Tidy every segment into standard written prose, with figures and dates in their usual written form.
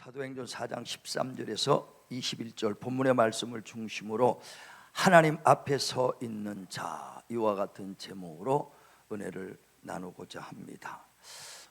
사도행전 4장 13절에서 21절 본문의 말씀을 중심으로 하나님 앞에 서 있는 자, 이와 같은 제목으로 은혜를 나누고자 합니다.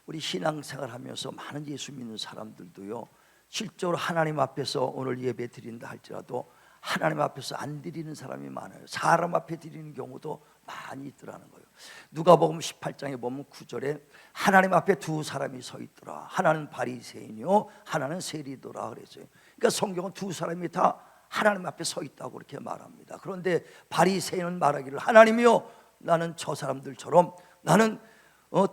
우리 신앙생활 하면서 많은 예수 믿는 사람들도요, 실제로 하나님 앞에서 오늘 예배 드린다 할지라도 하나님 앞에서 안 드리는 사람이 많아요. 사람 앞에 드리는 경우도 많이 있더라는 거예요. 누가복음 18장에 보면 9절에 하나님 앞에 두 사람이 서 있더라. 하나는 바리새인이요 하나는 세리더라 그랬어요. 그러니까 성경은 두 사람이 다 하나님 앞에 서 있다고 그렇게 말합니다. 그런데 바리새인은 말하기를 하나님이요, 나는 저 사람들처럼 나는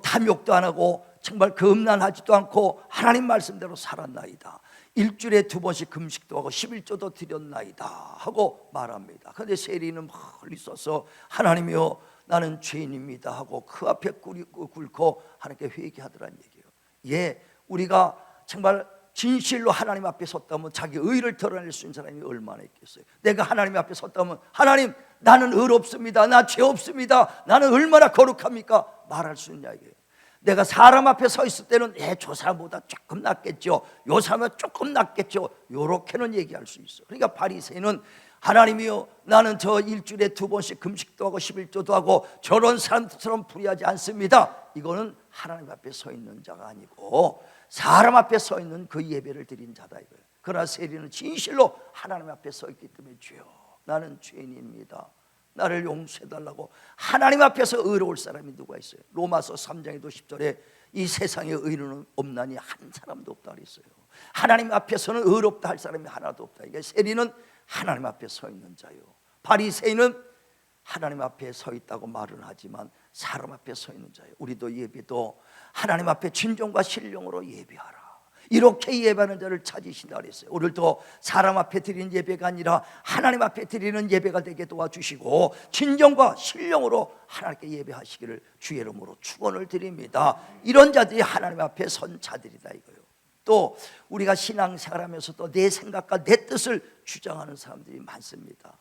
탐욕도 안 하고 정말 음란하지도 않고 하나님 말씀대로 살았나이다. 일주일에 2번씩 금식도 하고 11조도 드렸나이다 하고 말합니다. 그런데 세리는 멀리 있어서 하나님이여 나는 죄인입니다 하고 그 앞에 꿇고 하나님께 회개하더란 얘기예요. 예, 우리가 정말 진실로 하나님 앞에 섰다면 자기 의를 드러낼 수 있는 사람이 얼마나 있겠어요. 내가 하나님 앞에 섰다면 하나님 나는 의롭습니다, 나 죄 없습니다, 나는 얼마나 거룩합니까 말할 수 있냐 이게. 내가 사람 앞에 서 있을 때는 저 사람보다 조금 낫겠죠, 요 사람은 조금 낫겠죠, 요렇게는 얘기할 수 있어. 그러니까 바리새인은 하나님이요 나는 저 일주일에 2번씩 금식도 하고 11조도 하고 저런 사람처럼 불의하지 않습니다. 이거는 하나님 앞에 서 있는 자가 아니고 사람 앞에 서 있는 그 예배를 드린 자다 이거예요. 그러나 세리는 진실로 하나님 앞에 서 있기 때문에 주여 나는 죄인입니다, 나를 용서해달라고 하나님 앞에서 의로울 사람이 누가 있어요? 로마서 3장에도 10절에 이 세상에 의로는 없나니 한 사람도 없다 그랬어요. 하나님 앞에서는 의롭다 할 사람이 하나도 없다. 이게 세리는 하나님 앞에 서 있는 자요, 바리새인은 하나님 앞에 서 있다고 말은 하지만 사람 앞에 서 있는 자예요. 우리도 예배도 하나님 앞에 진정과 신령으로 예배하라, 이렇게 예배하는 자를 찾으신다 그랬어요. 오늘도 사람 앞에 드리는 예배가 아니라 하나님 앞에 드리는 예배가 되게 도와주시고 진정과 신령으로 하나님께 예배하시기를 주의 이름으로 축원을 드립니다. 이런 자들이 하나님 앞에 선 자들이다 이거예요. 또 우리가 신앙생활하면서도 내 생각과 내 뜻을 주장하는 사람들이 많습니다.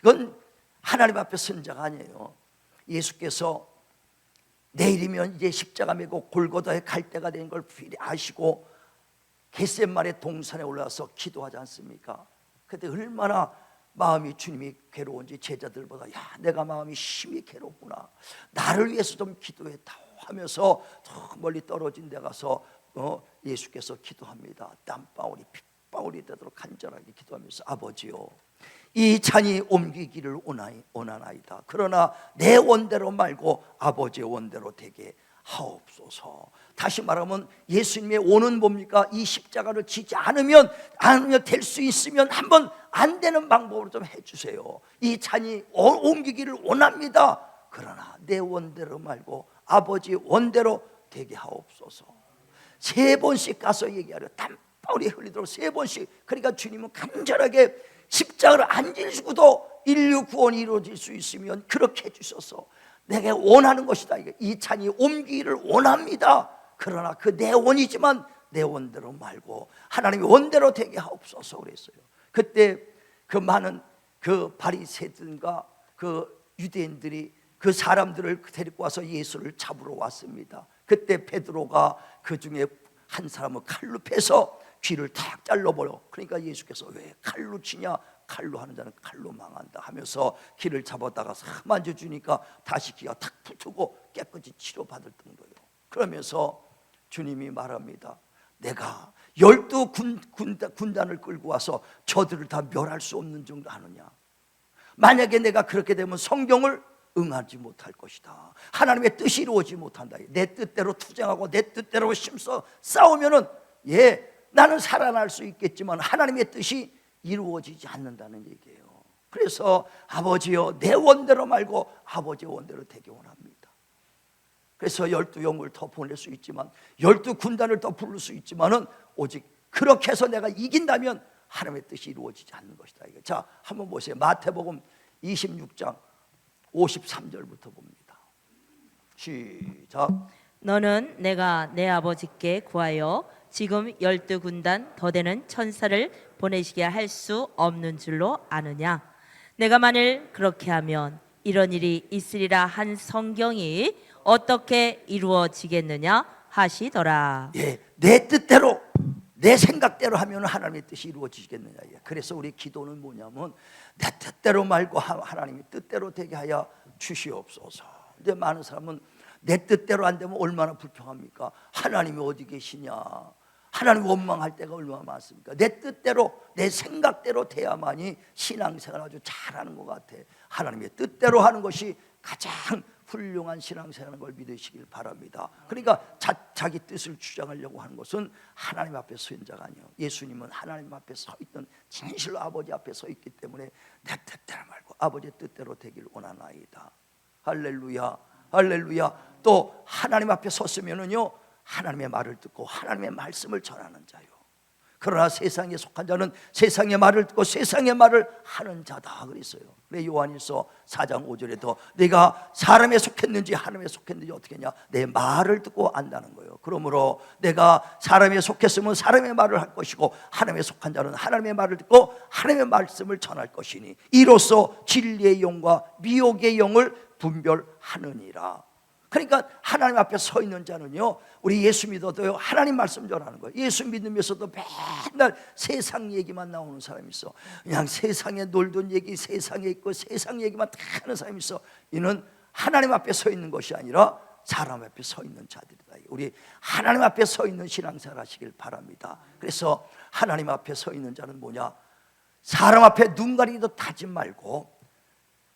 이건 하나님 앞에 선 자가 아니에요. 예수께서 내일이면 이제 십자가 메고 골고다에 갈 때가 된 걸 아시고 겟세마네 동산에 올라와서 기도하지 않습니까? 그때 얼마나 마음이 주님이 괴로운지 제자들보다 내가 마음이 심히 괴롭구나, 나를 위해서 좀 기도했다 하면서 저 멀리 떨어진 데 가서 예수께서 기도합니다. 땀방울이 핏방울이 되도록 간절하게 기도하면서 아버지요 이 잔이 옮기기를 원하나이다. 그러나 내 원대로 말고 아버지의 원대로 되게 하옵소서. 다시 말하면 예수님의 원은 뭡니까? 이 십자가를 지지 않으면 될 수 있으면 한번 안 되는 방법으로 좀 해주세요. 이 잔이 옮기기를 원합니다. 그러나 내 원대로 말고 아버지 원대로 되게 하옵소서. 3번씩 가서 얘기하려 땀방울이 흘리도록 3번씩. 그러니까 주님은 간절하게 십자가를 안 지시고도 인류 구원이 이루어질 수 있으면 그렇게 해주셔서 내가 원하는 것이다. 이 잔이 옮기기를 원합니다. 그러나 그 내 원이지만 내 원대로 말고 하나님의 원대로 되게 하옵소서 그랬어요. 그때 그 많은 그 바리새들과 그 유대인들이 그 사람들을 데리고 와서 예수를 잡으러 왔습니다. 그때 베드로가 그 중에 한 사람을 칼로 패서 귀를 탁 잘라버려. 그러니까 예수께서 왜 칼로 치냐, 칼로 하는 자는 칼로 망한다 하면서 귀를 잡아다가 싹 만져주니까 다시 귀가 탁 붙고 깨끗이 치료받을 정도예요. 그러면서 주님이 말합니다. 내가 12군단을 끌고 와서 저들을 다 멸할 수 없는 정도 하느냐. 만약에 내가 그렇게 되면 성경을 응하지 못할 것이다. 하나님의 뜻이 이루어지지 못한다. 내 뜻대로 투쟁하고 내 뜻대로 힘써 싸우면은 나는 살아날 수 있겠지만 하나님의 뜻이 이루어지지 않는다는 얘기예요. 그래서 아버지여 내 원대로 말고 아버지의 원대로 되게 원합니다. 그래서 12영을 더 보낼 수 있지만 12군단을 더 부를 수 있지만은 오직 그렇게 해서 내가 이긴다면 하나님의 뜻이 이루어지지 않는 것이다. 자, 한번 보세요. 마태복음 26장 53절부터 봅니다. 시작. 너는 내가 내 아버지께 구하여 지금 12군단 더 되는 천사를 보내시게 할 수 없는 줄로 아느냐. 내가 만일 그렇게 하면 이런 일이 있으리라 한 성경이 어떻게 이루어지겠느냐 하시더라. 내 뜻대로 내 생각대로 하면 하나님의 뜻이 이루어지겠느냐. 그래서 우리 기도는 뭐냐면 내 뜻대로 말고 하나님의 뜻대로 되게 하여 주시옵소서. 근데 많은 사람은 내 뜻대로 안 되면 얼마나 불평합니까? 하나님이 어디 계시냐, 하나님 원망할 때가 얼마나 많습니까? 내 뜻대로 내 생각대로 돼야만이 신앙생활 아주 잘하는 것 같아. 하나님의 뜻대로 하는 것이 가장 훌륭한 신앙생활인 걸 믿으시길 바랍니다. 그러니까 자기 뜻을 주장하려고 하는 것은 하나님 앞에 서 있는 자가 아니에요. 예수님은 하나님 앞에 서 있던 진실로 아버지 앞에 서 있기 때문에 내 뜻대로 말고 아버지의 뜻대로 되길 원하나이다. 할렐루야, 할렐루야. 또 하나님 앞에 섰으면은요, 하나님의 말을 듣고 하나님의 말씀을 전하는 자요. 그러나 세상에 속한 자는 세상의 말을 듣고 세상의 말을 하는 자다 그랬어요. 그래 요한일서 4장 5절에도 내가 사람에 속했는지 하나님에 속했는지 어떻게 했냐, 내 말을 듣고 안다는 거예요. 그러므로 내가 사람에 속했으면 사람의 말을 할 것이고 하나님에 속한 자는 하나님의 말을 듣고 하나님의 말씀을 전할 것이니 이로써 진리의 영과 미혹의 영을 분별하느니라. 그러니까 하나님 앞에 서 있는 자는요, 우리 예수 믿어도요, 하나님 말씀 전하는 거예요. 예수 믿으면서도 맨날 세상 얘기만 나오는 사람이 있어. 그냥 세상에 놀던 얘기, 세상에 있고 세상 얘기만 다 하는 사람이 있어. 이는 하나님 앞에 서 있는 것이 아니라 사람 앞에 서 있는 자들이다. 우리 하나님 앞에 서 있는 신앙생활 하시길 바랍니다. 그래서 하나님 앞에 서 있는 자는 뭐냐, 사람 앞에 눈 가리기도 타지 말고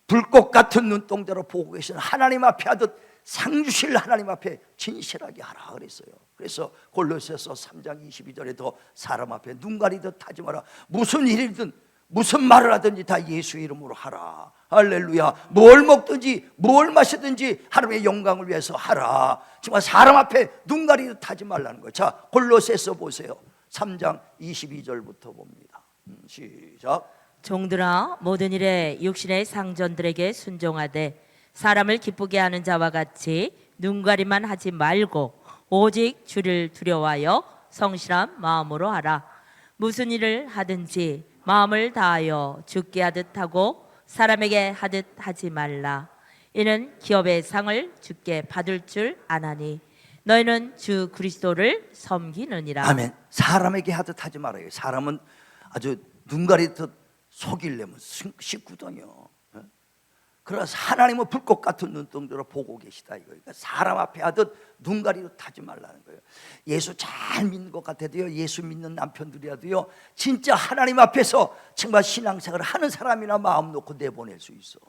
불꽃 같은 눈동자로 보고 계신 하나님 앞에 하듯 상 주실 하나님 앞에 진실하게 하라 그랬어요. 그래서 골로새서 3장 22절에도 사람 앞에 눈 가리듯 하지 마라. 무슨 일이든 무슨 말을 하든지 다 예수 이름으로 하라. 할렐루야. 뭘 먹든지 뭘 마시든지 하나님의 영광을 위해서 하라. 정말 사람 앞에 눈 가리듯 하지 말라는 거예요. 자, 골로새서 보세요. 3장 22절부터 봅니다. 시작. 종들아, 모든 일에 육신의 상전들에게 순종하되 사람을 기쁘게 하는 자와 같이 눈가리만 하지 말고 오직 주를 두려워하여 성실한 마음으로 하라. 무슨 일을 하든지 마음을 다하여 주께 하듯 하고 사람에게 하듯 하지 말라. 이는 기업의 상을 주께 받을 줄 아나니 너희는 주 그리스도를 섬기느니라. 아멘. 사람에게 하듯 하지 말아요. 사람은 아주 눈 가리듯 속이려면 쉽거든요. 그래서 하나님은 불꽃 같은 눈동자로 보고 계시다 이거예요. 그러니까 사람 앞에 하듯 눈 가리듯 하지 말라는 거예요. 예수 잘 믿는 것 같아도요, 예수 믿는 남편들이라도요, 진짜 하나님 앞에서 정말 신앙생활을 하는 사람이나 마음 놓고 내보낼 수 있어.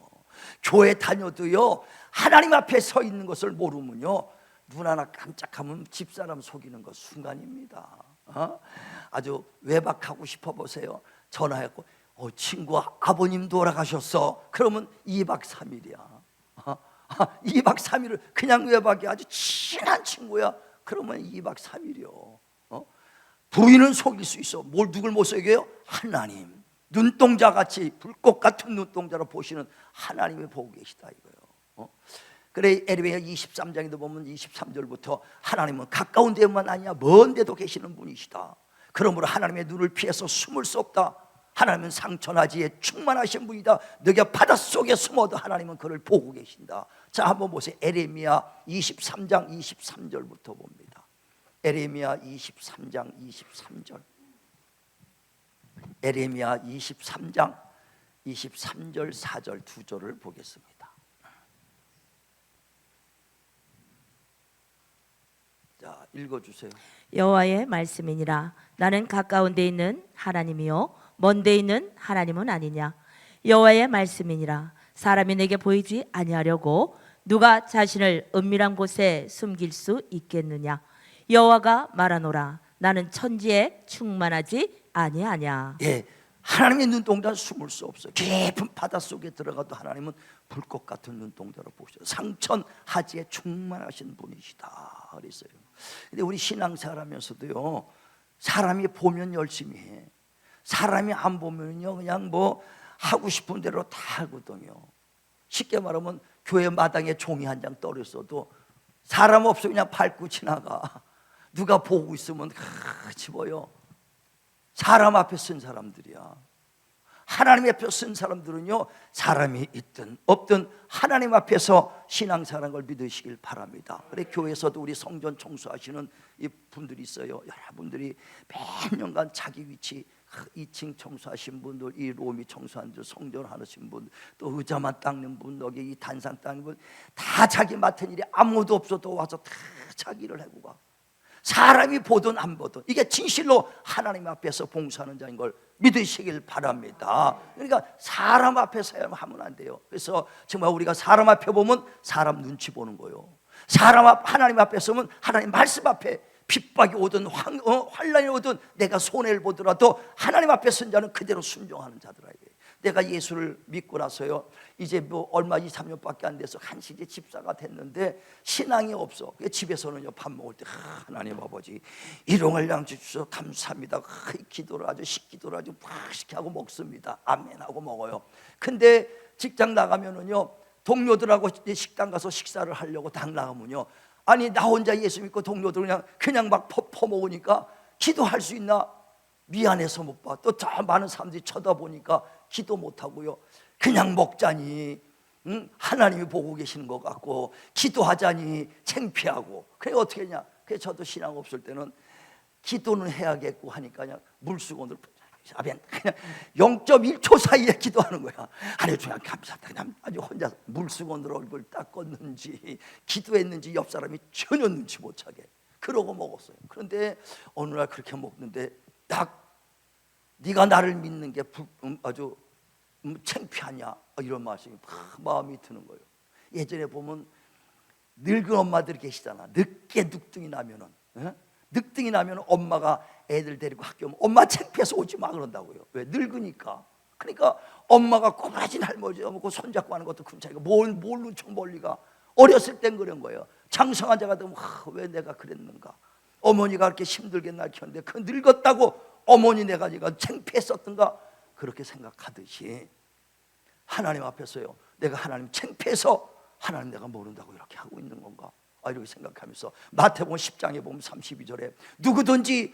교회 다녀도요, 하나님 앞에 서 있는 것을 모르면요, 눈 하나 깜짝하면 집사람 속이는 것 순간입니다. 아주 외박하고 싶어 보세요. 전화했고, 친구 아버님 돌아가셨어. 그러면 2박 3일이야. 2박 3일을 그냥 외박이 아주 친한 친구야. 그러면 2박 3일이요. 부인은 속일 수 있어. 누굴 못 속여요? 하나님. 눈동자같이 불꽃 같은 눈동자로 보시는 하나님이 보고 계시다 이거예요. 그래 에레미야 23장에도 보면 23절부터 하나님은 가까운 데만 아니야 먼 데도 계시는 분이시다. 그러므로 하나님의 눈을 피해서 숨을 수 없다. 하나님은 상천하지에 충만하신 분이다. 너가 바닷속에 숨어도 하나님은 그를 보고 계신다. 자, 한번 보세요. 에레미야 23장 23절부터 봅니다. 에레미야 23장 23절. 에레미야 23장 23절 4절 두 절을 보겠습니다. 자, 읽어주세요. 여호와의 말씀이니라. 나는 가까운 데 있는 하나님이요 먼 데 있는 하나님은 아니냐. 여호와의 말씀이니라. 사람이 내게 보이지 아니하려고 누가 자신을 은밀한 곳에 숨길 수 있겠느냐. 여호와가 말하노라. 나는 천지에 충만하지 아니하냐. 예, 하나님의 눈동자는 숨을 수 없어요. 깊은 바닷속에 들어가도 하나님은 불꽃 같은 눈동자로 보시죠. 상천 하지에 충만하신 분이시다 그랬어요. 근데 우리 신앙생활 하면서도요, 사람이 보면 열심히 해. 사람이 안 보면요, 그냥 뭐 하고 싶은 대로 다 하거든요. 쉽게 말하면 교회 마당에 종이 한 장 떨어져도 사람 없으면 그냥 밟고 지나가. 누가 보고 있으면 집어요. 사람 앞에 쓴 사람들이야. 하나님 앞에 쓴 사람들은요, 사람이 있든 없든 하나님 앞에서 신앙생활하는 걸 믿으시길 바랍니다. 그래, 교회에서도 우리 성전 청소하시는 이 분들이 있어요. 여러분들이 몇 년간 자기 위치 2층 청소하신 분들, 이 로미 청소한 분, 성전 하신 분, 또 의자만 닦는 분, 여기 이 단상 닦는 분, 다 자기 맡은 일이 아무도 없어도 와서 다 자기 일을 하고 가. 사람이 보든 안 보든 이게 진실로 하나님 앞에서 봉사하는 자인 걸 믿으시길 바랍니다. 그러니까 사람 앞에서 하면 안 돼요. 그래서 정말 우리가 사람 앞에 보면 사람 눈치 보는 거예요. 하나님 앞에 서면 하나님 말씀 앞에 핍박이 오든 환란이 오든 내가 손해를 보더라도 하나님 앞에 선 자는 그대로 순종하는 자들아야 돼요. 내가 예수를 믿고 나서요, 이제 뭐 얼마 2, 3년밖에 안 돼서 한시 이제 집사가 됐는데 신앙이 없어. 집에서는요, 밥 먹을 때 하나님 아버지 일용할 양주 주셔서 감사합니다. 기도를 아주 식기도를 아주 팍 하고 먹습니다. 아멘 하고 먹어요. 근데 직장 나가면은요, 동료들하고 식당 가서 식사를 하려고 당 나가면요, 아니 나 혼자 예수 믿고 동료들 그냥 막 퍼먹으니까 기도할 수 있나? 미안해서 못 봐. 또 더 많은 사람들이 쳐다보니까 기도 못 하고요, 그냥 먹자니 하나님이 보고 계시는 것 같고 기도하자니 창피하고. 그래 어떻게 했냐? 그래서 저도 신앙 없을 때는 기도는 해야겠고 하니까 그냥 물수건으로 그냥 0.1초 사이에 기도하는 거야. 하나님 주님 감사합니다. 그냥 아주 혼자 물수건으로 얼굴 닦았는지 기도했는지 옆 사람이 전혀 눈치 못 차게 그러고 먹었어요. 그런데 어느 날 그렇게 먹는데 딱 네가 나를 믿는 게 아주 창피하냐 이런 말씀이 막 마음이 드는 거예요. 예전에 보면 늙은 엄마들이 계시잖아. 늦게 늑등이 나면은 늑등이 나면 엄마가 애들 데리고 학교 오면 엄마 창피해서 오지 마 그런다고요. 왜? 늙으니까. 그러니까 엄마가 꼬부라진 할머니가 먹고 손잡고 하는 것도 큰 차이가 뭘 눈총 멀리가. 어렸을 땐 그런 거예요. 장성한 자가 되면 왜 내가 그랬는가. 어머니가 그렇게 힘들게 날 키웠는데 그 늙었다고 어머니 내가 창피했었던가 그렇게 생각하듯이 하나님 앞에서요, 내가 하나님 창피해서 하나님 내가 모른다고 이렇게 하고 있는 건가 이렇게 생각하면서 마태복음 10장에 보면 32절에 누구든지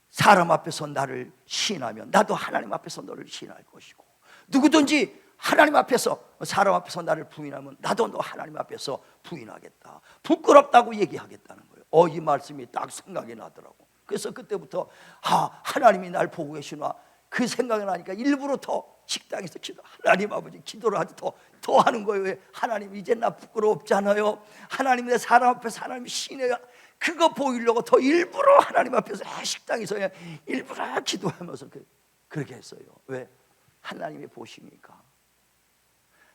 사람 앞에서 나를 시인하면 나도 하나님 앞에서 너를 시인할 것이고 누구든지 하나님 앞에서 사람 앞에서 나를 부인하면 나도 너 하나님 앞에서 부인하겠다. 부끄럽다고 얘기하겠다는 거예요. 이 말씀이 딱 생각이 나더라고. 그래서 그때부터 하나님이 날 보고 계시나 그 생각이 나니까 일부러 더 식당에서 하나님 아버지 기도를 아주 더 하는 거예요. 왜? 하나님 이제 나 부끄럽잖아요. 하나님 내 사람 앞에서 하나님 신뢰가 그거 보이려고 더 일부러 하나님 앞에서 식당에서 일부러 기도하면서 그렇게 했어요. 왜? 하나님이 보시니까.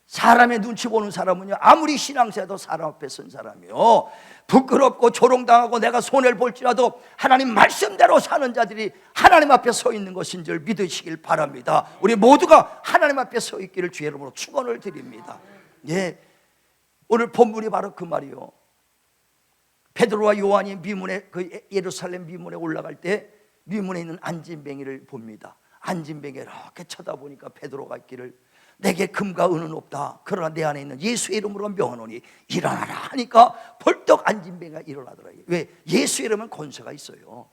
사람의 눈치 보는 사람은요, 아무리 신앙생활도 사람 앞에 선 사람이요, 부끄럽고 조롱당하고 내가 손해를 볼지라도 하나님 말씀대로 사는 자들이 하나님 앞에 서 있는 것인 줄 믿으시길 바랍니다. 우리 모두가 하나님 앞에 서 있기를 주의 이름으로 축원을 드립니다. 예, 오늘 본문이 바로 그 말이요. 베드로와 요한이 미문에 예루살렘 미문에 올라갈 때 미문에 있는 안진뱅이를 봅니다. 안진뱅이 이렇게 쳐다보니까 베드로가 있기를 내게 금과 은은 없다. 그러나 내 안에 있는 예수의 이름으로 명하노니 일어나라 하니까 벌떡 안진뱅이가 일어나더라고요. 왜? 예수의 이름은 권세가 있어요.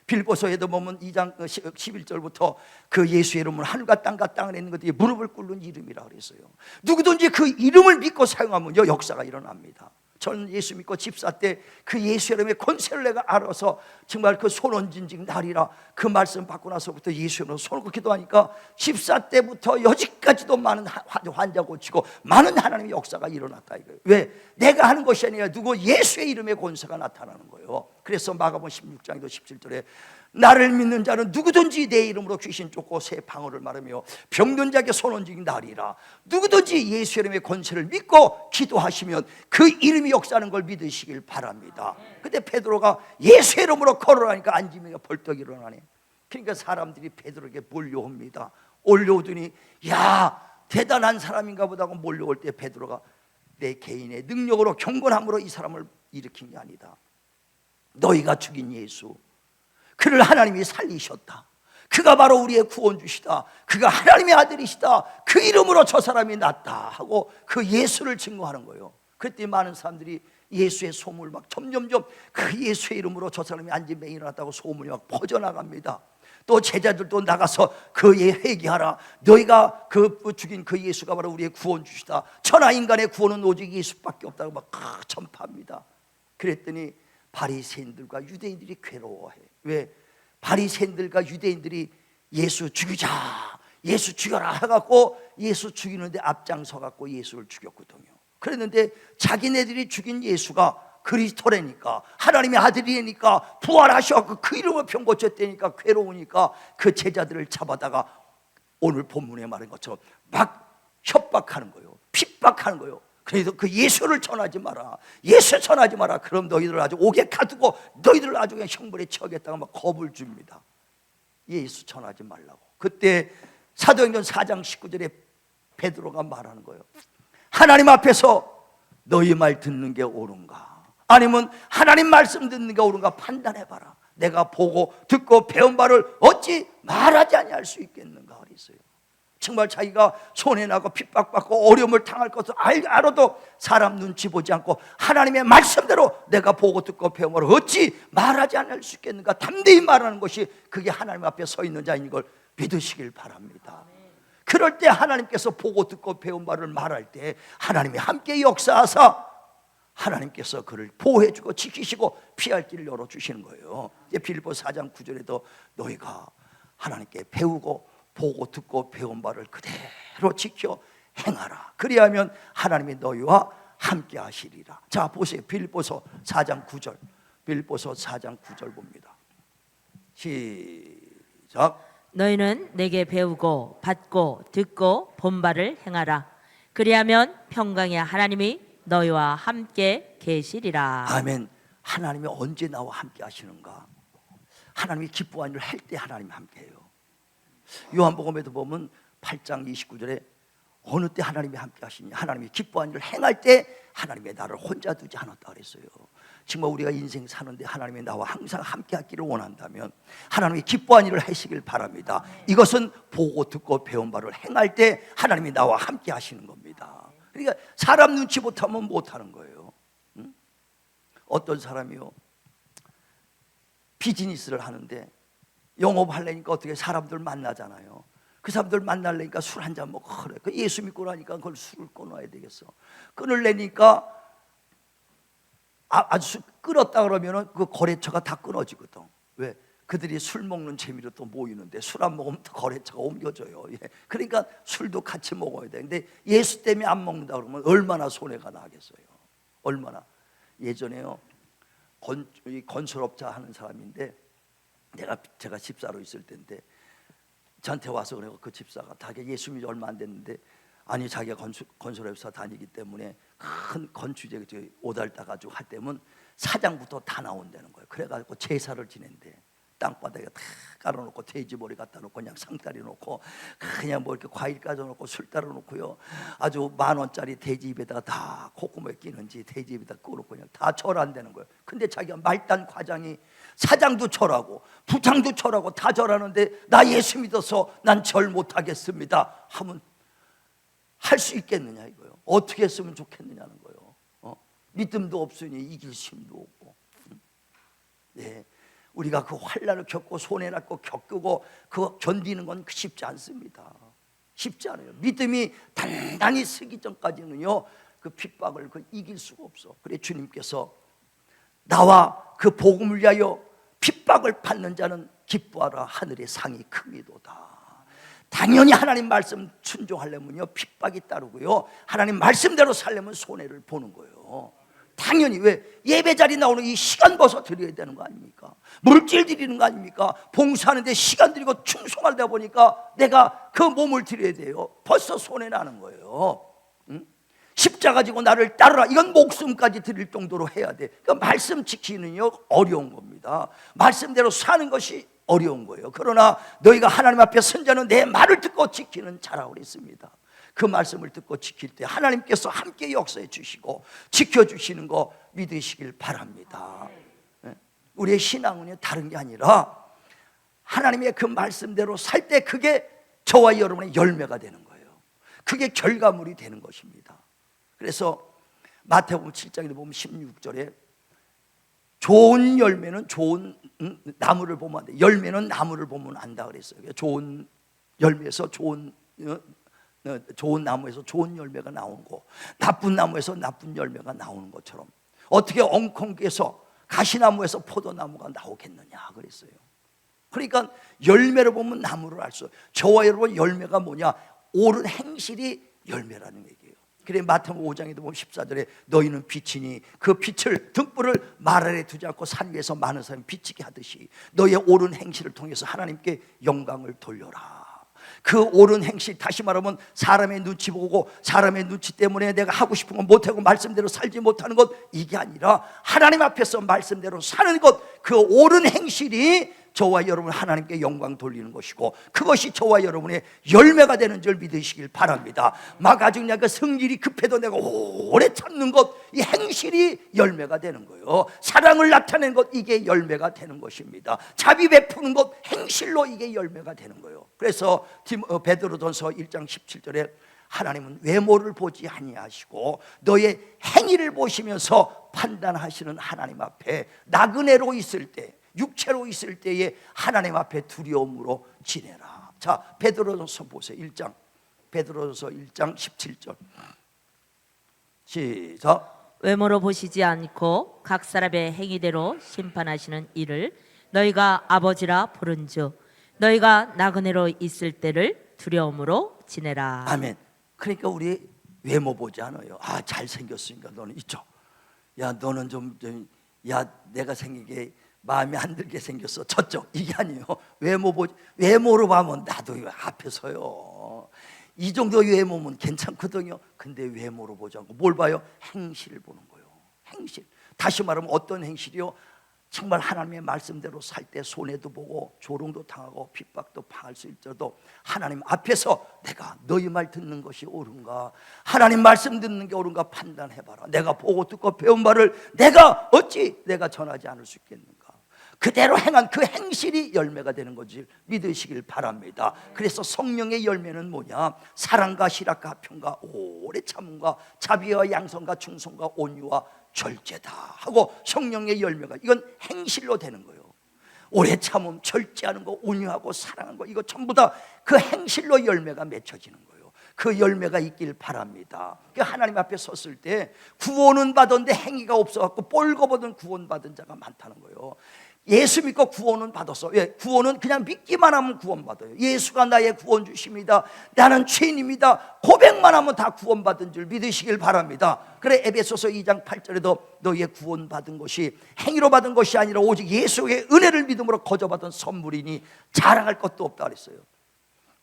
빌보서에도 보면 2장 11절부터 그 예수의 이름은 하늘과 땅과 땅 안에 있는 것들이 무릎을 꿇는 이름이라 그랬어요. 누구든지 그 이름을 믿고 사용하면요, 역사가 일어납니다. 저는 예수 믿고 집사 때 그 예수 이름의 권세를 내가 알아서 정말 그 손언진직 날이라 그 말씀 받고 나서부터 예수 이름으로 손을 긋고 기도하니까 집사 때부터 여지까지도 많은 환자 고치고 많은 하나님의 역사가 일어났다 이거예요. 왜? 내가 하는 것이 아니라 누구 예수의 이름의 권세가 나타나는 거예요. 그래서 마가복음 16장에도 17절에 나를 믿는 자는 누구든지 내 이름으로 귀신 쫓고 새 방언을 말하며 병든 자에게 손언지기 나리라. 누구든지 예수 이름의 권세를 믿고 기도하시면 그 이름이 역사하는 걸 믿으시길 바랍니다. 근데 베드로가 예수 이름으로 걸어가니까 안진뱅이가 벌떡 일어나네. 그러니까 사람들이 베드로에게 몰려옵니다. 올려오더니 야 대단한 사람인가 보다 하고 몰려올 때 베드로가 내 개인의 능력으로 경건함으로 이 사람을 일으킨 게 아니다. 너희가 죽인 예수, 그를 하나님이 살리셨다. 그가 바로 우리의 구원주시다. 그가 하나님의 아들이시다. 그 이름으로 저 사람이 낫다 하고 그 예수를 증거하는 거예요. 그때 많은 사람들이 예수의 소문을 막 점점점 그 예수의 이름으로 저 사람이 안진뱅이 일어났다고 소문이 막 퍼져나갑니다. 또 제자들도 나가서 그의 회개하라. 너희가 그 죽인 그 예수가 바로 우리의 구원 주시다. 천하 인간의 구원은 오직 예수밖에 없다고 막 전파합니다. 그랬더니 바리새인들과 유대인들이 괴로워해. 왜? 바리새인들과 유대인들이 예수 죽이자, 예수 죽여라 해갖고 예수 죽이는데 앞장서 갖고 예수를 죽였거든요. 그랬는데 자기네들이 죽인 예수가 그리스도라니까, 하나님의 아들이니까, 부활하셔서 그 이름을 병고쳤다니까 괴로우니까 그 제자들을 잡아다가 오늘 본문에 말한 것처럼 막 협박하는 거예요. 핍박하는 거예요. 그래서 그 예수를 전하지 마라, 예수 전하지 마라. 그럼 너희들을 아주 옥에 가두고 너희들을 아주 그냥 형벌에 처하겠다고 막 겁을 줍니다. 예수 전하지 말라고. 그때 사도행전 4장 19절에 베드로가 말하는 거예요. 하나님 앞에서 너희 말 듣는 게 옳은가, 아니면 하나님 말씀 듣는 게 옳은가 판단해봐라. 내가 보고 듣고 배운 바를 어찌 말하지 아니할 수 있겠는가 그랬어요. 정말 자기가 손해나고 핍박받고 어려움을 당할 것을 알아도 사람 눈치 보지 않고 하나님의 말씀대로 내가 보고 듣고 배운 바를 어찌 말하지 않을 수 있겠는가 담대히 말하는 것이, 그게 하나님 앞에 서 있는 자인 걸 믿으시길 바랍니다. 그럴 때 하나님께서 보고 듣고 배운 바를 말할 때 하나님이 함께 역사하사 하나님께서 그를 보호해주고 지키시고 피할 길을 열어주시는 거예요. 빌립보서 4장 9절에도 너희가 하나님께 배우고 보고 듣고 배운 바를 그대로 지켜 행하라. 그리하면 하나님이 너희와 함께 하시리라. 자 보세요. 빌립보서 4장 9절, 빌립보서 4장 9절 봅니다. 시작. 너희는 내게 배우고 받고 듣고 본 바를 행하라. 그리하면 평강의 하나님이 너희와 함께 계시리라. 아멘. 하나님이 언제 나와 함께 하시는가? 하나님이 기뻐하는 일을 할 때 하나님이 함께 해요. 요한복음에도 보면 8장 29절에 어느 때 하나님이 함께 하시냐, 하나님이 기뻐하는 일을 행할 때 하나님의 나를 혼자 두지 않았다 그랬어요. 정말 우리가 인생 사는데 하나님이 나와 항상 함께 하기를 원한다면 하나님이 기뻐하는 일을 하시길 바랍니다. 이것은 보고 듣고 배운 바를 행할 때 하나님이 나와 함께 하시는 겁니다. 그러니까 사람 눈치 못하면 못하는 거예요. 응? 어떤 사람이요, 비즈니스를 하는데 영업하려니까 어떻게 사람들 만나잖아요. 그 사람들 만나려니까 술 한 잔 먹고 그래. 그 예수 믿고 나니까 그걸 술을 끊어야 되겠어. 끊으려니까 아주 끊었다 그러면은 그 거래처가 다 끊어지거든. 왜? 그들이 술 먹는 재미로 또 모이는데 술 안 먹으면 또 거래처가 옮겨져요. 예. 그러니까 술도 같이 먹어야 돼. 근데 예수 때문에 안 먹는다 그러면 얼마나 손해가 나겠어요. 얼마나. 예전에요, 건설업자 하는 사람인데 제가 집사로 있을 때인데 저한테 와서 그래요. 그 집사가 자기가 예수 믿지 얼마 안 됐는데, 아니 자기가 건설회사 다니기 때문에 큰 건축제 오달 따가지고 할 때면 사장부터 다 나온다는 거예요. 그래가지고 제사를 지낸대. 땅바닥에 다 깔아놓고 돼지머리 갖다 놓고 그냥 상다리 놓고 그냥 뭐 이렇게 과일 까져놓고 술 따라 놓고요, 아주 10,000원짜리 돼지 입에다가 다 콧구멍에 끼는지 돼지 입에다 꺼놓고 그냥 다 절한다는 거예요. 근데 자기가 말단 과장이 사장도 절하고 부장도 절하고 다 절하는데 나 예수 믿어서 난 절 못하겠습니다 하면 할 수 있겠느냐 이거요. 어떻게 했으면 좋겠느냐는 거예요. 믿음도 없으니 이길 힘도 없고. 네. 우리가 그 환난을 겪고 손해났고 겪고 그거 견디는 건 쉽지 않습니다. 쉽지 않아요. 믿음이 단단히 서기 전까지는요, 그 핍박을 이길 수가 없어. 그래 주님께서 나와 그 복음을 위하여 핍박을 받는 자는 기뻐하라, 하늘의 상이 크미도다. 당연히 하나님 말씀 순종하려면요 핍박이 따르고요, 하나님 말씀대로 살려면 손해를 보는 거예요. 당연히. 왜? 예배 자리 나오는 이 시간 벌써 드려야 되는 거 아닙니까? 물질 드리는 거 아닙니까? 봉사하는데 시간 드리고 충성하다 보니까 내가 그 몸을 드려야 돼요. 벌써 손해 나는 거예요. 응? 십자가 지고 나를 따르라, 이건 목숨까지 드릴 정도로 해야 돼. 그러니까 말씀 지키는요 어려운 겁니다. 말씀대로 사는 것이 어려운 거예요. 그러나 너희가 하나님 앞에 선 자는 내 말을 듣고 지키는 자라고 그랬습니다. 그 말씀을 듣고 지킬 때 하나님께서 함께 역사해 주시고 지켜주시는 거 믿으시길 바랍니다. 우리의 신앙은 다른 게 아니라 하나님의 그 말씀대로 살 때 그게 저와 여러분의 열매가 되는 거예요. 그게 결과물이 되는 것입니다. 그래서 마태복음 7장에 보면 16절에 좋은 열매는 좋은 나무를 보면 안 돼. 열매는 나무를 보면 안다 그랬어요. 좋은 열매에서 좋은 나무에서 좋은 열매가 나오고 나쁜 나무에서 나쁜 열매가 나오는 것처럼 어떻게 엉겅퀴에서 가시나무에서 포도나무가 나오겠느냐 그랬어요. 그러니까 열매를 보면 나무를 알 수. 저와 여러분 열매가 뭐냐? 옳은 행실이 열매라는 얘기예요. 그래 마태복음 5장에도 보면 14절에 너희는 빛이니 그 빛을 등불을 말 아래 두지 않고 산 위에서 많은 사람이 비치게 하듯이 너희의 옳은 행실을 통해서 하나님께 영광을 돌려라. 그 옳은 행실, 다시 말하면 사람의 눈치 보고 사람의 눈치 때문에 내가 하고 싶은 건 못하고 말씀대로 살지 못하는 것, 이게 아니라 하나님 앞에서 말씀대로 사는 것, 그 옳은 행실이 저와 여러분 하나님께 영광 돌리는 것이고 그것이 저와 여러분의 열매가 되는 줄 믿으시길 바랍니다. 막 아주 그냥 그 성질이 급해도 내가 오래 참는 것, 이 행실이 열매가 되는 거예요. 사랑을 나타내는 것, 이게 열매가 되는 것입니다. 자비 베푸는 것, 행실로 이게 열매가 되는 거예요. 그래서 베드로전서 1장 17절에 하나님은 외모를 보지 아니하시고 너의 행위를 보시면서 판단하시는 하나님 앞에 나그네로 있을 때, 육체로 있을 때에 하나님 앞에 두려움으로 지내라. 자, 베드로전서 보세요. 베드로전서 1장 17절 시작. 외모로 보시지 않고 각 사람의 행위대로 심판하시는 이를 너희가 아버지라 부른즉 너희가 나그네로 있을 때를 두려움으로 지내라. 아멘. 그러니까 우리 외모 보지 않아요. 아, 잘생겼으니까 너는 있죠. 야, 너는 야, 내가 생긴 게 마음에 안 들게 생겼어. 저쪽. 이게 아니에요. 외모로 보면 나도 앞에 서요. 이 정도 외모면 괜찮거든요. 근데 외모로 보지 않고 뭘 봐요? 행실을 보는 거예요. 행실. 다시 말하면 어떤 행실이요? 정말 하나님의 말씀대로 살 때 손해도 보고 조롱도 당하고 핍박도 당할 수 있어도 하나님 앞에서 내가 너희 말 듣는 것이 옳은가, 하나님 말씀 듣는 게 옳은가 판단해봐라. 내가 보고 듣고 배운 말을 내가 어찌 내가 전하지 않을 수 있겠는가. 그대로 행한 그 행실이 열매가 되는 것을 믿으시길 바랍니다. 그래서 성령의 열매는 뭐냐? 사랑과 희락과 평과 오래 참음과 자비와 양선과 충성과 온유와 절제다 하고 성령의 열매가 이건 행실로 되는 거예요. 오래 참음, 절제하는 거, 온유하고 사랑하는 거, 이거 전부 다 그 행실로 열매가 맺혀지는 거예요. 그 열매가 있길 바랍니다. 하나님 앞에 섰을 때 구원은 받았는데 행위가 없어갖고 뻘거벗은 구원받은 자가 많다는 거예요. 예수 믿고 구원은 받았어. 예, 구원은 그냥 믿기만 하면 구원받아요. 예수가 나의 구원주십니다. 나는 죄인입니다. 고백만 하면 다 구원받은 줄 믿으시길 바랍니다. 그래 에베소서 2장 8절에도 너희의 구원받은 것이 행위로 받은 것이 아니라 오직 예수의 은혜를 믿음으로 거저받은 선물이니 자랑할 것도 없다 그랬어요.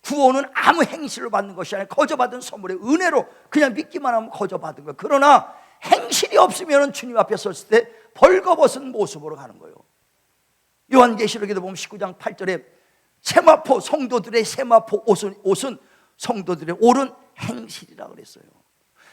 구원은 아무 행실로 받는 것이 아니라 거저받은 선물의 은혜로 그냥 믿기만 하면 거저받은 거예요. 그러나 행실이 없으면 주님 앞에 섰을 때 벌거벗은 모습으로 가는 거예요. 요한계시록에도 보면 19장 8절에 세마포 성도들의 세마포 옷은 성도들의 옳은 행실이라고 그랬어요.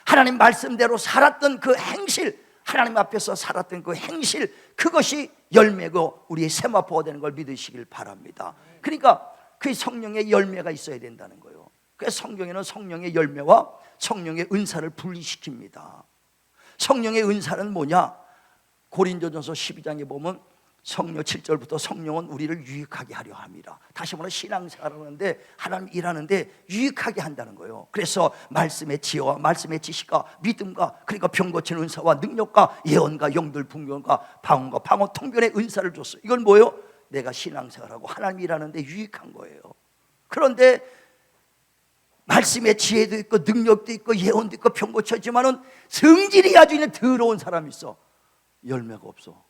하나님 말씀대로 살았던 그 행실, 하나님 앞에서 살았던 그 행실, 그것이 열매고 우리의 세마포가 되는 걸 믿으시길 바랍니다. 그러니까 그 성령의 열매가 있어야 된다는 거예요. 그래서 성경에는 성령의 열매와 성령의 은사를 분리시킵니다. 성령의 은사는 뭐냐? 고린도전서 12장에 보면 성령 7절부터 성령은 우리를 유익하게 하려 함이라. 다시 말하면 신앙생활을 하는데 하나님 일하는데 유익하게 한다는 거예요. 그래서 말씀의 지혜와 말씀의 지식과 믿음과 그러니까 병 고치는 은사와 능력과 예언과 영들 분별과 방언과 방언 통변의 은사를 줬어요. 이건 뭐예요? 내가 신앙생활하고 하나님 일하는데 유익한 거예요. 그런데 말씀의 지혜도 있고 능력도 있고 예언도 있고 병 고쳐지만은 성질이 아주 그냥 더러운 사람이 있어. 열매가 없어.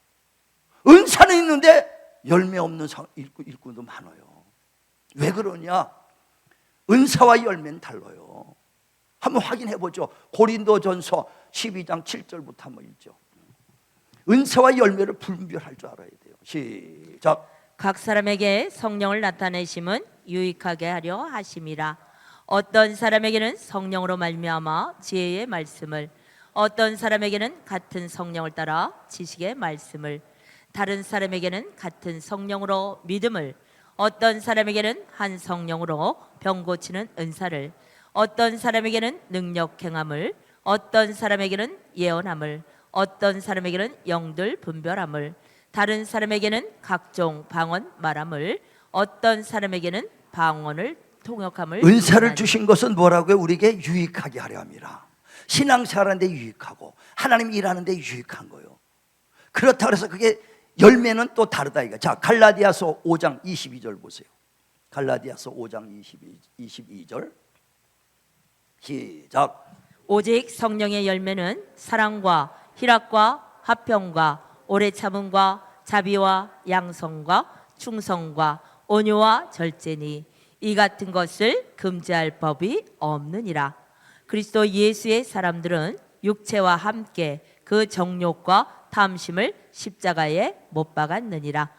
은사는 있는데 열매 없는 일꾼도 많아요. 왜 그러냐? 은사와 열매는 달라요. 한번 확인해 보죠. 고린도전서 12장 7절부터 한번 읽죠. 은사와 열매를 분별할 줄 알아야 돼요. 시작. 각 사람에게 성령을 나타내심은 유익하게 하려 하심이라. 어떤 사람에게는 성령으로 말미암아 지혜의 말씀을, 어떤 사람에게는 같은 성령을 따라 지식의 말씀을, 다른 사람에게는 같은 성령으로 믿음을, 어떤 사람에게는 한 성령으로 병 고치는 은사를, 어떤 사람에게는 능력 행함을, 어떤 사람에게는 예언함을, 어떤 사람에게는 영들 분별함을, 다른 사람에게는 각종 방언 말함을, 어떤 사람에게는 방언을 통역함을. 은사를 주신 것은 뭐라고요? 우리에게 유익하게 하려 함이라. 신앙생활하는데 유익하고 하나님 일하는데 유익한 거예요. 그렇다고 해서 그게 열매는 또 다르다 이거. 자, 갈라디아서 5장 22절 보세요. 갈라디아서 5장 22절 시작. 오직 성령의 열매는 사랑과 희락과 화평과 오래 참음과 자비와 양성과 충성과 온유와 절제니 이 같은 것을 금지할 법이 없느니라. 그리스도 예수의 사람들은 육체와 함께 그 정욕과 탐심을 십자가에 못 박았느니라.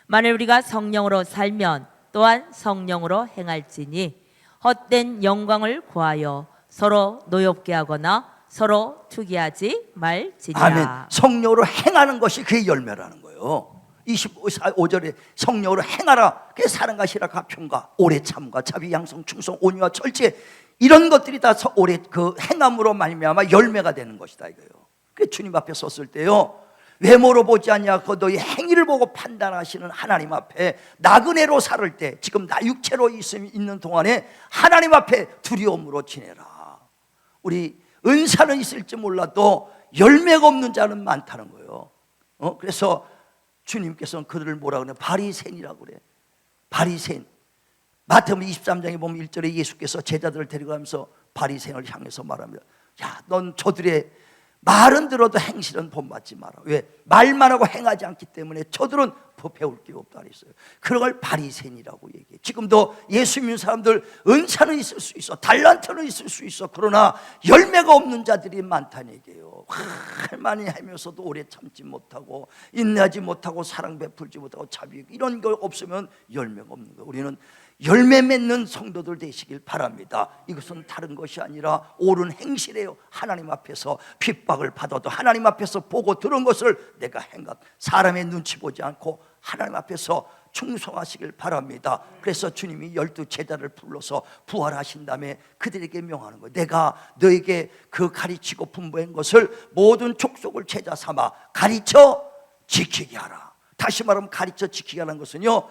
만일 우리가 성령으로 살면 또한 성령으로 행할지니 헛된 영광을 구하여 서로 노엽게 하거나 서로 투기하지 말지니라. 아멘. 성령으로 행하는 것이 그의 열매라는 거예요. 25절에 성령으로 행하라. 그게 사랑과 희락과 평과 오래 참과 자비 양성 충성 온유와 절제, 이런 것들이 다 오래 그 행함으로 말미암아 열매가 되는 것이다 이거예요. 그 주님 앞에 섰을 때요, 외모로 보지 아니하고 너희 행위를 보고 판단하시는 하나님 앞에 나그네로 살을 때, 지금 나 육체로 있는 동안에 하나님 앞에 두려움으로 지내라. 우리 은사는 있을지 몰라도 열매가 없는 자는 많다는 거예요. 그래서 주님께서는 그들을 뭐라 그래요? 바리새인이라고 그래. 바리새인. 마태복음 23장에 보면 1절에 예수께서 제자들을 데려가면서 바리새인을 향해서 말합니다. 야, 넌 저들의 말은 들어도 행실은 본받지 마라. 왜? 말만 하고 행하지 않기 때문에 저들은 배울 게 없다 그랬어요. 그런 걸 바리새인이라고 얘기해. 지금도 예수 믿는 사람들 은사는 있을 수 있어, 달란트는 있을 수 있어. 그러나 열매가 없는 자들이 많다는 얘기예요. 많이 하면서도 오래 참지 못하고 인내하지 못하고 사랑 베풀지 못하고 자비, 이런 거 없으면 열매가 없는 거예요. 우리는 열매 맺는 성도들 되시길 바랍니다. 이것은 다른 것이 아니라 옳은 행실이에요. 하나님 앞에서 핍박을 받아도 하나님 앞에서 보고 들은 것을 내가 행한, 사람의 눈치 보지 않고 하나님 앞에서 충성하시길 바랍니다. 그래서 주님이 12 제자를 불러서 부활하신 다음에 그들에게 명하는 거예요. 내가 너에게 그 가르치고 분부한 것을 모든 족속을 제자 삼아 가르쳐 지키게 하라. 다시 말하면 가르쳐 지키게 하는 것은요,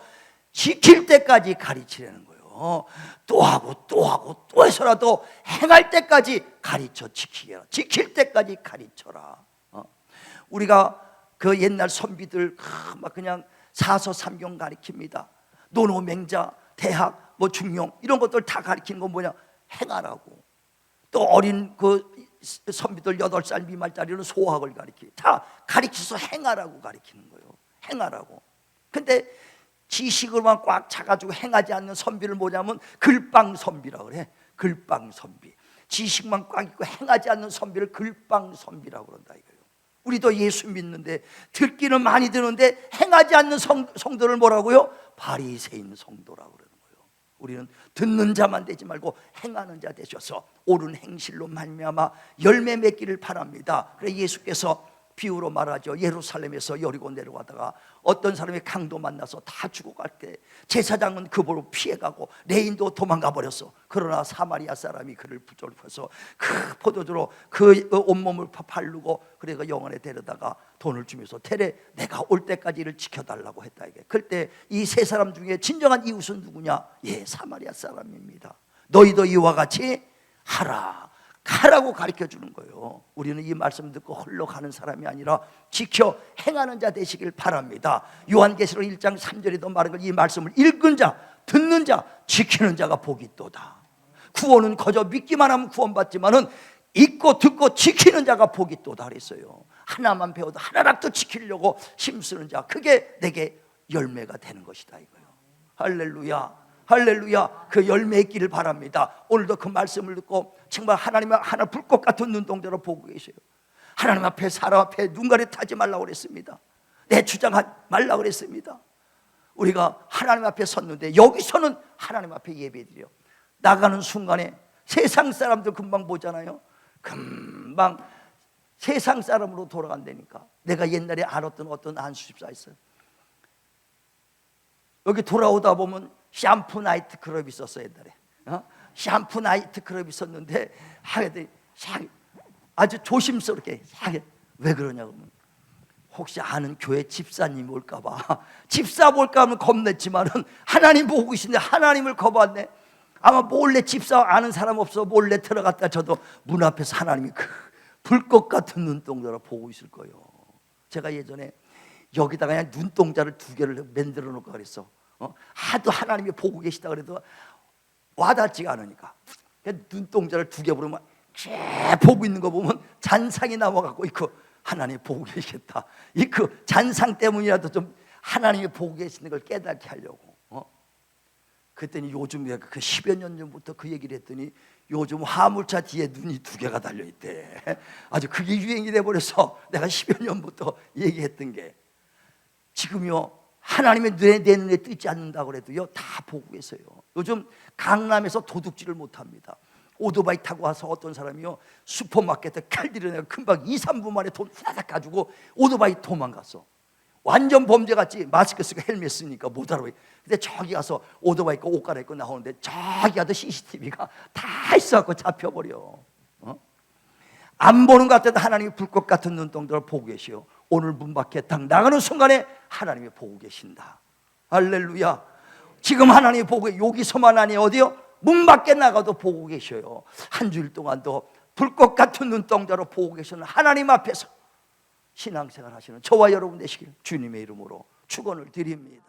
지킬 때까지 가르치라는 거예요. 또 하고 또 하고 또 해서라도 행할 때까지 가르쳐 지키게 하라. 지킬 때까지 가르쳐라. 우리가 그 옛날 선비들 막 그냥 사서삼경 가르칩니다. 노노맹자, 대학, 뭐 중용, 이런 것들 다 가르치는 건 뭐냐? 행하라고. 또 어린 그 선비들 8살 미만짜리는 소학을 가르치고 다 가르쳐서 행하라고 가르치는 거예요. 행하라고. 근데 지식으로만 꽉 차가지고 행하지 않는 선비를 뭐냐면 글빵선비라고 그래. 글빵선비. 지식만 꽉 있고 행하지 않는 선비를 글빵선비라고 그런다 이거예요. 우리도 예수 믿는데 듣기는 많이 듣는데 행하지 않는 성도를 뭐라고요? 바리새인 성도라고 그러는 거예요. 우리는 듣는 자만 되지 말고 행하는 자 되셔서 옳은 행실로 말미암아 열매 맺기를 바랍니다. 그래 예수께서 비유로 말하죠. 예루살렘에서 여리고 내려가다가 어떤 사람이 강도 만나서 다 죽어갈 때 제사장은 그보로 피해가고 레인도 도망가 버렸어. 그러나 사마리아 사람이 그를 붙잡아서 그 포도주로 그 온몸을 바르고 그래 그 영혼에 데려다가 돈을 주면서 테레 내가 올 때까지 이를 지켜달라고 했다 이게. 그때 이 세 사람 중에 진정한 이웃은 누구냐? 예, 사마리아 사람입니다. 너희도 이와 같이 하라. 가라고 가르쳐 주는 거예요. 우리는 이 말씀 듣고 흘러가는 사람이 아니라 지켜 행하는 자 되시길 바랍니다. 요한계시록 1장 3절에도 말한 걸 이 말씀을 읽은 자, 듣는 자, 지키는 자가 복이 있도다. 구원은 거저 믿기만 하면 구원받지만은 읽고 듣고 지키는 자가 복이 있도다 그랬어요. 하나만 배워도 하나라도 지키려고 힘쓰는 자, 그게 내게 열매가 되는 것이다 이거예요. 할렐루야. 할렐루야. 그 열매 있기를 바랍니다. 오늘도 그 말씀을 듣고 정말 하나님의 하나 불꽃 같은 눈동자로 보고 계세요. 하나님 앞에 사람 앞에 눈가리 타지 말라고 그랬습니다. 내 주장하지 말라고 그랬습니다. 우리가 하나님 앞에 섰는데 여기서는 하나님 앞에 예배드려 나가는 순간에 세상 사람들 금방 보잖아요. 금방 세상 사람으로 돌아간다니까. 내가 옛날에 알았던 어떤 안수집사 있어요. 여기 돌아오다 보면 샴푸 나이트 클럽이 있었어 옛날에. 샴푸 나이트 클럽이 있었는데 아주 조심스럽게 왜 그러냐고 하면 혹시 아는 교회 집사님 올까 봐 집사 볼까 하면 겁냈지만은 하나님 보고 계신데 하나님을 거부했네. 아마 몰래 집사 아는 사람 없어 몰래 들어갔다 저도 문 앞에서 하나님이 그 불꽃 같은 눈동자로 보고 있을 거예요. 제가 예전에 여기다가 그냥 눈동자를 2개를 만들어 놓을까 그랬어. 하도 하나님이 보고 계시다 그래도 와닿지가 않으니까 눈동자를 2개 부르면 쫙 보고 있는 거 보면 잔상이 남아갖고 그 하나님이 보고 계시겠다. 그 잔상 때문이라도 좀 하나님이 보고 계시는 걸 깨닫게 하려고. 그랬더니 요즘 그 10여 년 전부터 그 얘기를 했더니 요즘 화물차 뒤에 눈이 2개가 달려있대. 아주 그게 유행이 돼버려서 내가 10여 년부터 얘기했던 게 지금요 하나님의 내 눈에 뜨지 않는다고 해도요 다 보고 계세요. 요즘 강남에서 도둑질을 못합니다. 오토바이 타고 와서 어떤 사람이요 슈퍼마켓에 칼 들여내고 금방 2, 3분 만에 돈 후다닥 가지고 오토바이 도망갔어. 완전 범죄같이 마스크 쓰고 헬멧 쓰니까 못 알아보여. 근데 저기 가서 오토바이 거 옷 갈아입고 나오는데 저기 가도 CCTV가 다 있어갖고 잡혀버려. 안 보는 것 같아도 하나님이 불꽃 같은 눈동자를 보고 계시오. 오늘 문 밖에 딱 나가는 순간에 하나님이 보고 계신다. 할렐루야. 지금 하나님이 보고 여기서만 아니 어디요? 문 밖에 나가도 보고 계셔요. 한 주일 동안도 불꽃 같은 눈동자로 보고 계시는 하나님 앞에서 신앙생활 하시는 저와 여러분 되시길 주님의 이름으로 축원을 드립니다.